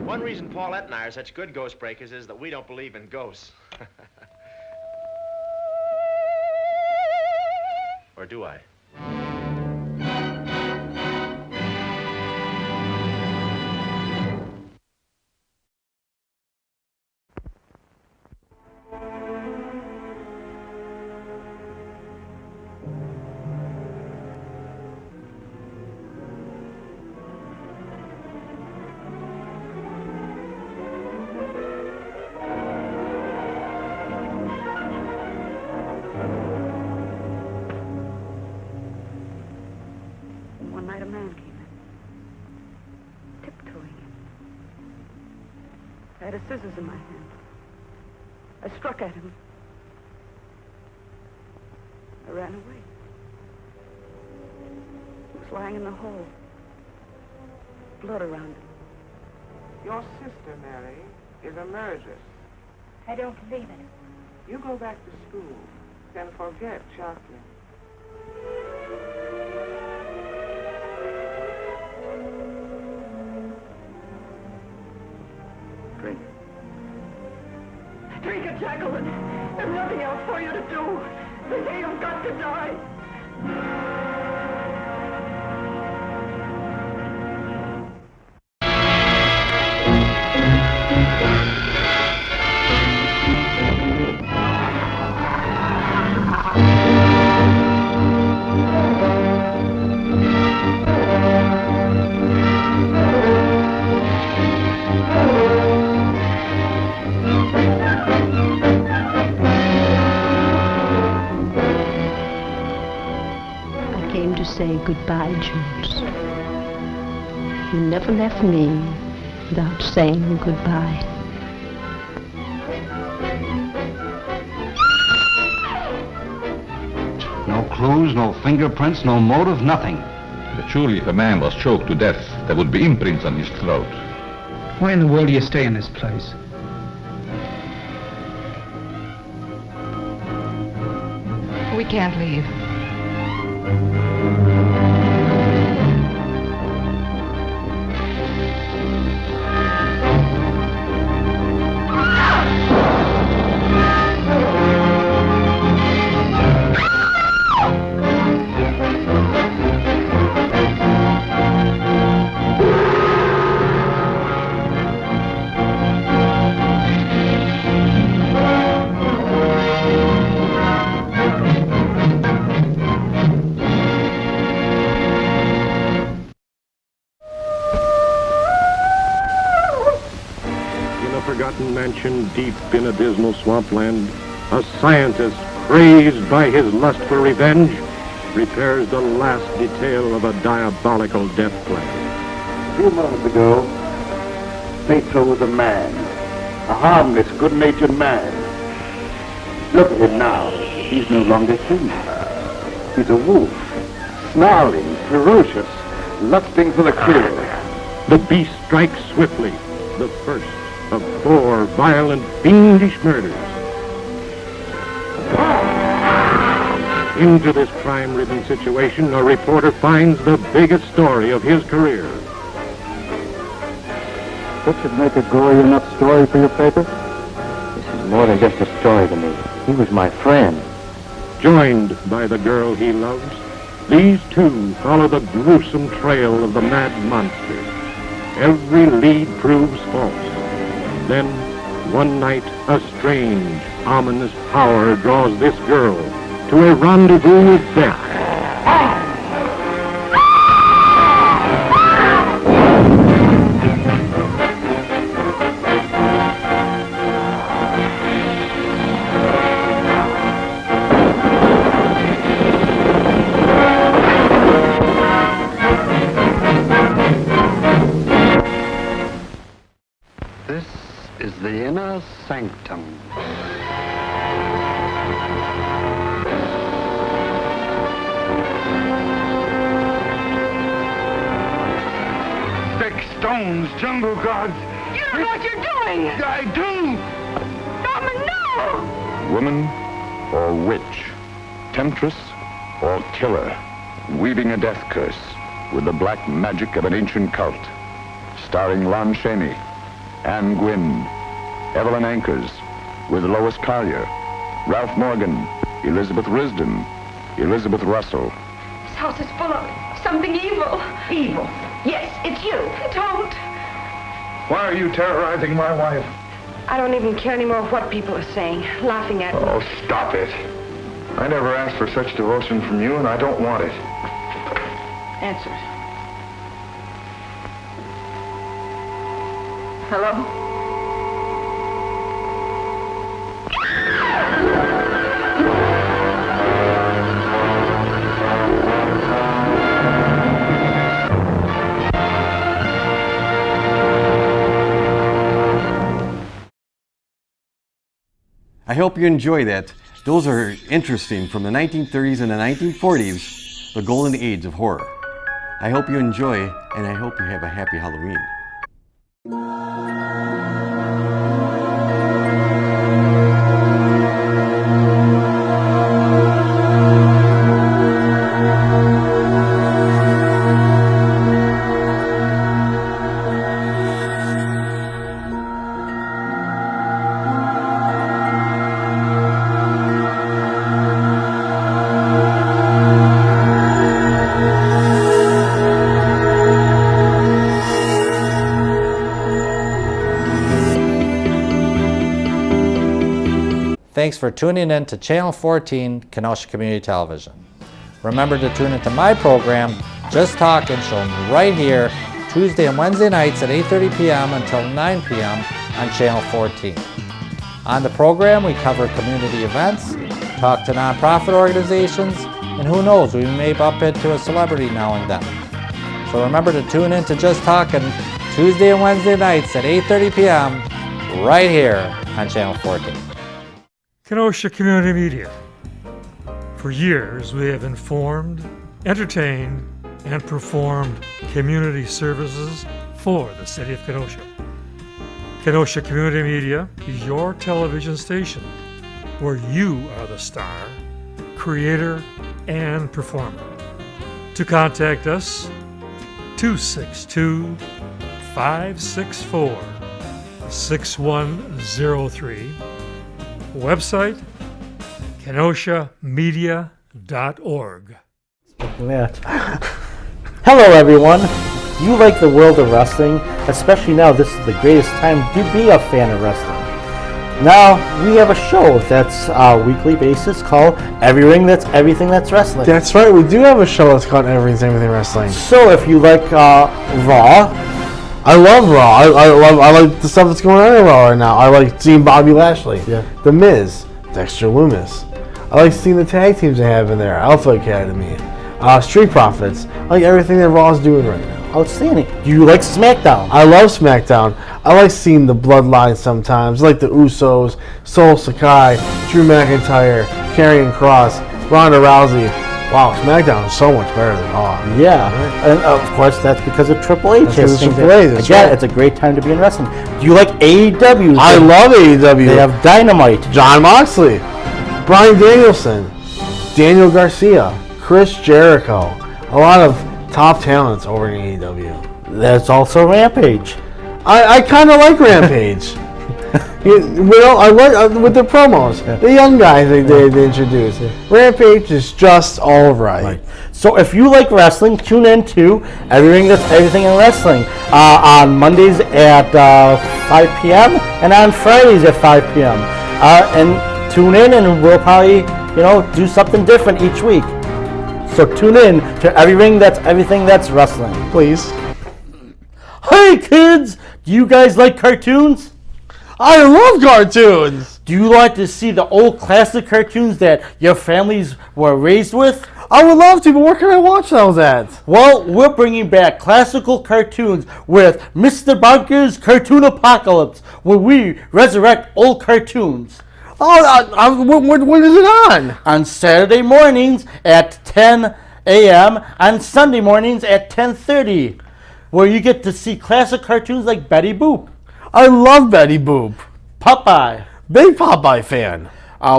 One reason Paulette and I are such good ghost breakers is that we don't believe in ghosts. Or do I? I had a scissors in my hand. I struck at him. I ran away. He was lying in the hole. blood around him. Your sister, Mary, is a murderess. I don't believe it. You go back to school, then forget Jocelyn. Drink. Drink it, Jacqueline. There's nothing else for you to do. They say you've got to die. Say goodbye, Jules. You never left me without saying goodbye. No clues, no fingerprints, no motive, nothing. But surely if a man was choked to death, there would be imprints on his throat. Why in the world do you stay in this place? We can't leave. Mansion deep in a dismal swampland, a scientist crazed by his lust for revenge repairs the last detail of a diabolical death plan. A few moments ago, Petro was a man, a harmless, good-natured man. Look at him now. He's no longer human. He's a wolf, snarling, ferocious, lusting for the kill. The beast strikes swiftly, the first of 4 violent, fiendish murders. Into this crime-ridden situation, a reporter finds the biggest story of his career. What should make a gory enough story for your paper? This is more than just a story to me. He was my friend. Joined by the girl he loves, these two follow the gruesome trail of the mad monster. Every lead proves false. Then, one night, a strange, ominous power draws this girl to a rendezvous with death. The Inner Sanctum. Thick stones, jungle gods. You don't know what you're doing. I do. Norman, no. Woman or witch, temptress or killer, weaving a death curse with the black magic of an ancient cult. Starring Lon Chaney, Anne Gwynn, Evelyn Ankers, with Lois Collier, Ralph Morgan, Elizabeth Risdon, Elizabeth Russell. This house is full of something evil. Evil? Yes, it's you. Don't. Why are you terrorizing my wife? I don't even care anymore what people are saying, laughing at me. Oh, stop it. I never asked for such devotion from you, and I don't want it. Answer. Hello? I hope you enjoy that. Those are interesting from the 1930s and the 1940s, the golden age of horror. I hope you enjoy, and I hope you have a happy Halloween. Thanks for tuning in to Channel 14, Kenosha Community Television. Remember to tune into my program, Just Talkin', shown right here, Tuesday and Wednesday nights at 8:30 p.m. until 9 p.m. on Channel 14. On the program, we cover community events, talk to nonprofit organizations, and who knows, we may bump into a celebrity now and then. So remember to tune in to Just Talkin' Tuesday and Wednesday nights at 8:30 p.m. right here on Channel 14. Kenosha Community Media. For years, we have informed, entertained, and performed community services for the city of Kenosha. Kenosha Community Media is your television station where you are the star, creator, and performer. To contact us, 262-564-6103. Website, kenoshamedia.org. Hello everyone. Do you like the world of wrestling? Especially now, this is the greatest time to be a fan of wrestling. Now, we have a show that's a weekly basis called Everything That's Wrestling. That's right, we do have a show that's called Everything Wrestling. So if you like Raw, I love Raw. I like the stuff that's going on in Raw right now. I like seeing Bobby Lashley, The Miz, Dexter Lumis. I like seeing the tag teams they have in there, Alpha Academy, Street Profits. I like everything that Raw is doing right now. Outstanding. Do you like SmackDown? I love SmackDown. I like seeing the Bloodline sometimes. I like the Usos, Sol Sakai, Drew McIntyre, Karrion Kross, Ronda Rousey. Wow, SmackDown is so much better than Raw. Yeah, and of course that's because of Triple H. Again, it's a great time to be in wrestling. Do you like AEW? I love AEW. They have Dynamite, Jon Moxley, Bryan Danielson, Daniel Garcia, Chris Jericho. A lot of top talents over in AEW. There's also Rampage. I kind of like Rampage. I like with the promos, the young guys they introduce. Rampage is just all right. So if you like wrestling, tune in to Everything in Wrestling on Mondays at 5 p.m. and on Fridays at 5 p.m. And tune in, and we'll probably do something different each week. So tune in to Everything That's Wrestling, please. Hey kids, do you guys like cartoons? I love cartoons! Do you like to see the old classic cartoons that your families were raised with? I would love to, but where can I watch those at? Well, we're bringing back classical cartoons with Mr. Bunker's Cartoon Apocalypse, where we resurrect old cartoons. Oh, when is it on? On Saturday mornings at 10 a.m. on Sunday mornings at 10:30, where you get to see classic cartoons like Betty Boop. I love Betty Boop. Popeye. Big Popeye fan.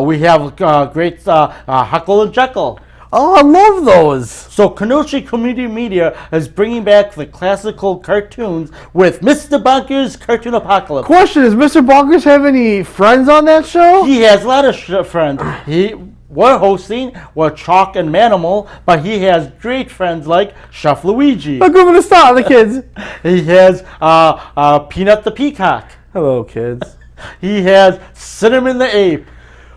We have great Huckle and Jekyll. Oh, I love those. So Kenosha Community Media is bringing back the classical cartoons with Mr. Bonker's Cartoon Apocalypse. Question, does Mr. Bonkers have any friends on that show? He has a lot of friends. We're hosting with Chalk and Manimal, but he has great friends like Chef Luigi. Look, I'm gonna stop the kids. He has Peanut the Peacock. Hello, kids. He has Cinnamon the Ape.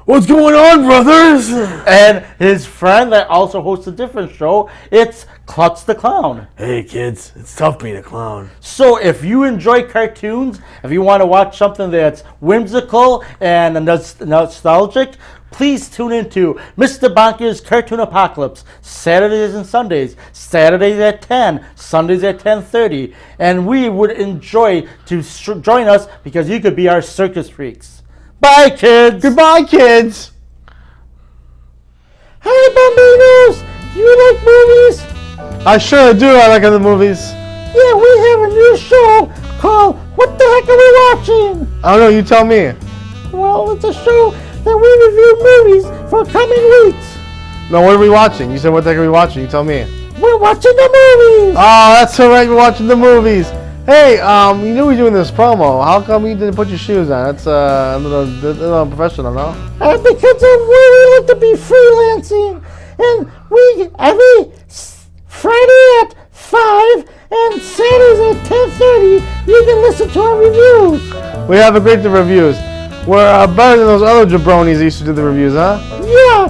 What's going on, brothers? And his friend that also hosts a different show, it's Klutz the Clown. Hey kids, it's tough being a clown. So if you enjoy cartoons, if you want to watch something that's whimsical and nostalgic, please tune into Mr. Bonker's Cartoon Apocalypse, Saturdays and Sundays. Saturdays at 10, Sundays at 10:30. And we would enjoy to join us because you could be our circus freaks. Bye, kids. Goodbye, kids. Hey, Bambinos. Do you like movies? I sure do. I like other movies. Yeah, we have a new show called What the Heck Are We Watching? I don't know. You tell me. Well, it's a show that we review movies for coming weeks. No, what are we watching? You said what the heck are we watching? You tell me. We're watching the movies. Oh, that's all right. We're watching the movies. Hey, you knew we were doing this promo. How come you didn't put your shoes on? That's a little unprofessional, no? Because we like to be freelancing, and we every Friday at 5 and Saturdays at 10:30, you can listen to our reviews. We have a great reviews. We're better than those other jabronis that used to do the reviews, huh? Yeah,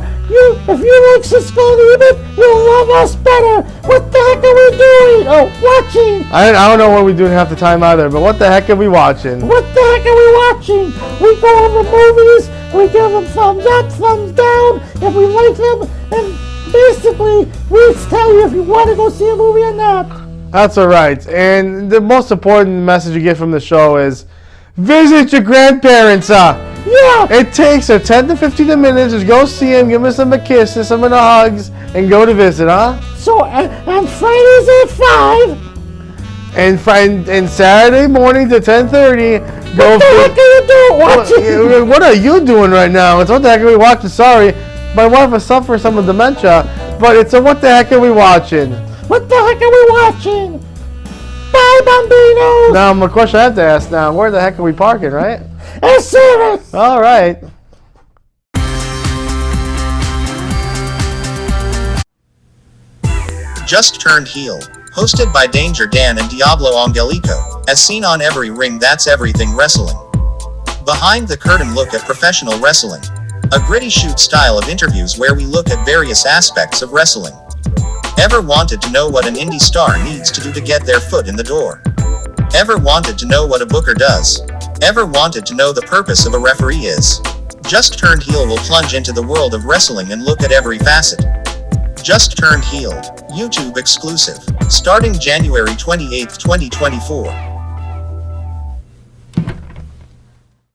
if you like Cisco and Ebert, you'll love us better. What the heck are we doing? Oh, watching. I don't know what we're doing half the time either, but what the heck are we watching? What the heck are we watching? We go over movies, we give them thumbs up, thumbs down, if we like them, and basically, we tell you if you want to go see a movie or not. That's alright. And the most important message you get from the show is visit your grandparents, Yeah. It takes 10 to 15 minutes. Just go see them, give them a kiss and some of the hugs, and go to visit, huh? So, on Fridays at 5. And Saturday morning to 10:30, go. What the heck are you doing? Watching? What are you doing right now? It's what the heck are we watching? Sorry, my wife is suffering some of dementia, but it's a what the heck are we watching? What the heck are we watching? Bye, Bambinos! Now, my question I have to ask now, where the heck are we parking, right? Air service! All right. Just Turned Heel, hosted by Danger Dan and Diablo Angelico, as seen on Every Ring That's Everything Wrestling. Behind the curtain look at professional wrestling. A gritty shoot style of interviews where we look at various aspects of wrestling. Ever wanted to know what an indie star needs to do to get their foot in the door? Ever wanted to know what a booker does? Ever wanted to know the purpose of a referee is? Just Turned Heel will plunge into the world of wrestling and look at every facet. Just Turned Heel, YouTube exclusive, starting January 28, 2024.